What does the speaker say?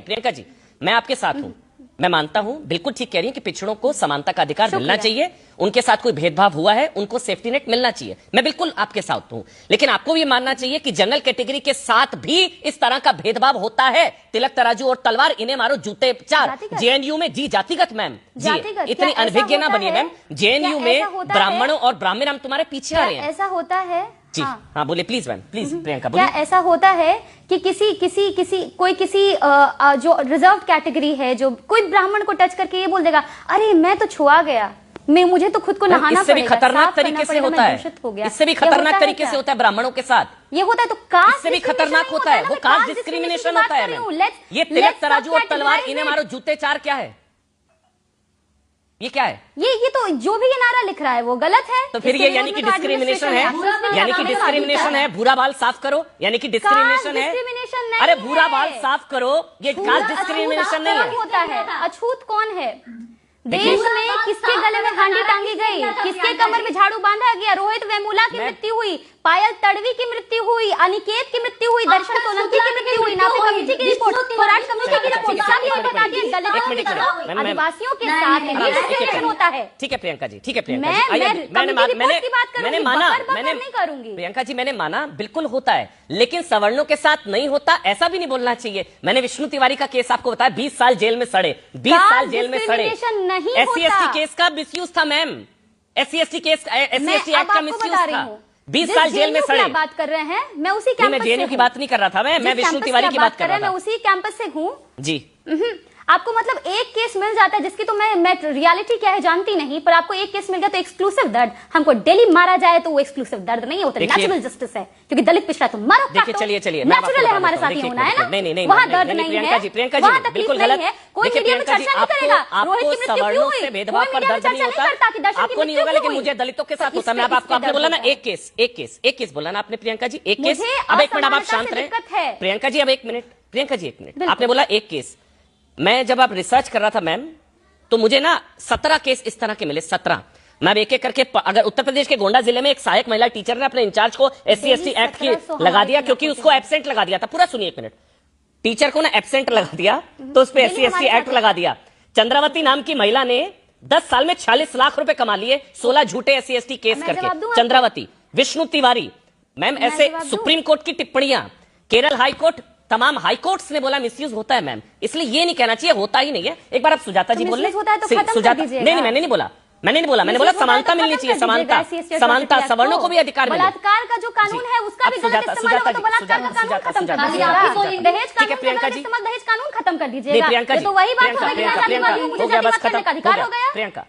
प्रियंका जी, मैं आपके साथ हूं। मैं मानता हूं, बिल्कुल ठीक कह रही हैं कि पिछड़ों को समानता का अधिकार मिलना चाहिए। उनके साथ कोई भेदभाव हुआ है, उनको सेफ्टी नेट मिलना चाहिए। मैं बिल्कुल आपके साथ हूं, लेकिन आपको भी मानना चाहिए कि जनरल कैटेगरी के साथ भी इस तरह का भेदभाव होता है। तिलक तराजू और तलवार, इन्हें मारो जूते चार। जेएनयू में जी जातिगत मैम, जी इतनी अनभिज्ञ ना बनिए मैम। जेएनयू में ब्राह्मणों और ब्राह्मण हम तुम्हारे पीछे आ रहे हैं। ऐसा होता है जी हाँ बोले प्लीज मैम, प्लीज प्रियंका बोलिए। क्या ऐसा होता है कि किसी जो रिजर्व कैटेगरी है, जो कोई ब्राह्मण को टच करके ये बोल देगा, अरे मैं तो छुआ गया, मुझे तो खुद को नहाना पड़ेगा, इससे भी खतरनाक तरीके से होता है। इससे भी खतरनाक तरीके से होता है ब्राह्मणों के साथ। ये होता है तो कास्ट, इससे भी खतरनाक होता है, वो कास्ट डिस्क्रिमिनेशन होता है मैम। ये तिलक तराजू और तलवार, इन्हें मारो जूते चार क्या है? ये क्या है? ये तो जो भी ये नारा लिख रहा है वो गलत है। तो फिर ये यानी कि डिस्क्रिमिनेशन है, यानी कि डिस्क्रिमिनेशन है। भूरा बाल साफ करो, यानी कि डिस्क्रिमिनेशन है। अरे भूरा बाल साफ करो, ये कास्ट डिस्क्रिमिनेशन नहीं है। होता है अछूत कौन है? देश में किसके गले में हांडी टांगी गई, किसके कमर में झाड़ू बांधा गया? रोहित वेमुला की मृत्यु हुई, पायल तड़वी की मृत्यु हुई, अनिकेत की मृत्यु हुई, दर्शन सोलंकी की मृत्यु हुई, नापी कमेटी की रिपोर्ट, स्वराज कमेटी की रिपोर्ट, सब ये बता दिए दलितों आदिवासियों के साथ डिस्क्रिमिनेशन होता है। ठीक है प्रियंका जी, ठीक है प्रियंका जी, मैंने माना, मैंने करूंगी प्रियंका जी, मैंने माना बिल्कुल होता है, लेकिन सवर्णों के साथ नहीं होता, ऐसा भी नहीं बोलना चाहिए। मैंने विष्णु तिवारी का केस आपको बताया, 20 साल जेल में सड़े, 20 साल जेल में सड़े। SC ST केस का मिसयूज था ma'am, SC ST case, SC ST act का मिसयूज था। 20 साल जेल में सड़े। बात कर रहे हैं, मैं उसी कैंपस मैं जेएनयू की बात नहीं कर रहा था, मैं विष्णु तिवारी की बात कर रहा था। मैं उसी कैंपस से हूँ जी। आपको मतलब एक केस मिल जाता है जिसकी तो मैं रियलिटी क्या है जानती नहीं, पर आपको एक केस मिल गया तो एक्सक्लूसिव दर्द। हमको डेली मारा जाए तो वो एक्सक्लूसिव दर्द नहीं होता, नेचुरल जस्टिस है, क्योंकि दलित पिछड़ा तो मारो। देखिए चलिए नेचुरल है, हमारे साथ ये होना है ना। नहीं वहाँ दर्द नहीं है, वहाँ तकलीफ नहीं है, कोई मीडिया में चर्चा नहीं करेगा। रोहित की मृत्यु क्यों हुई, भेदभाव पर दर्द नहीं होता, आपको नहीं होगा, लेकिन मुझे दलितों के साथ होता है। आपने बोला ना एक केस बोला ना आपने प्रियंका जी, एक केस। अब एक मिनट आप शांत रहे प्रियंका जी, अब एक मिनट प्रियंका जी, एक मिनट। आपने बोला एक केस। मैं जब आप रिसर्च कर रहा था मैम, तो मुझे ना 17 केस इस तरह के मिले, 17। मैं एक एक करके, अगर उत्तर प्रदेश के गोंडा जिले में एक सहायक महिला टीचर ने अपने इंचार्ज को SC ST एक्ट की लगा दिया, क्योंकि उसको एब्सेंट लगा दिया था। पूरा सुनिए एक मिनट, टीचर को ना एब्सेंट लगा दिया, तो उस पर SC ST एक्ट लगा दिया। चंद्रावती नाम की महिला ने 10 साल में 46 लाख रुपए कमा लिए, 16 झूठे SC ST केस करके। चंद्रावती, विष्णु तिवारी मैम, ऐसे सुप्रीम कोर्ट की टिप्पणियां, केरल हाई कोर्ट, तमाम हाई कोर्ट्स ने बोला मिसयूज होता है मैम, इसलिए ये नहीं कहना चाहिए होता ही नहीं है। एक बार आप सुजाता जी बोल रहे, सुजाता नहीं, मैंने नहीं बोला, मैंने बोला समानता मिलनी चाहिए, समानता, सवर्णों को भी अधिकार मिले। बलात्कार का जो कानून है उसका भी गलत इस्तेमाल हो तो बलात्कार का कानून खत्म कर दीजिएगा, दहेज कानून खत्म कर दीजिएगा। तो वही बात हो गई, मुझे जातिवाद करने का अधिकार हो गया। प्रियंका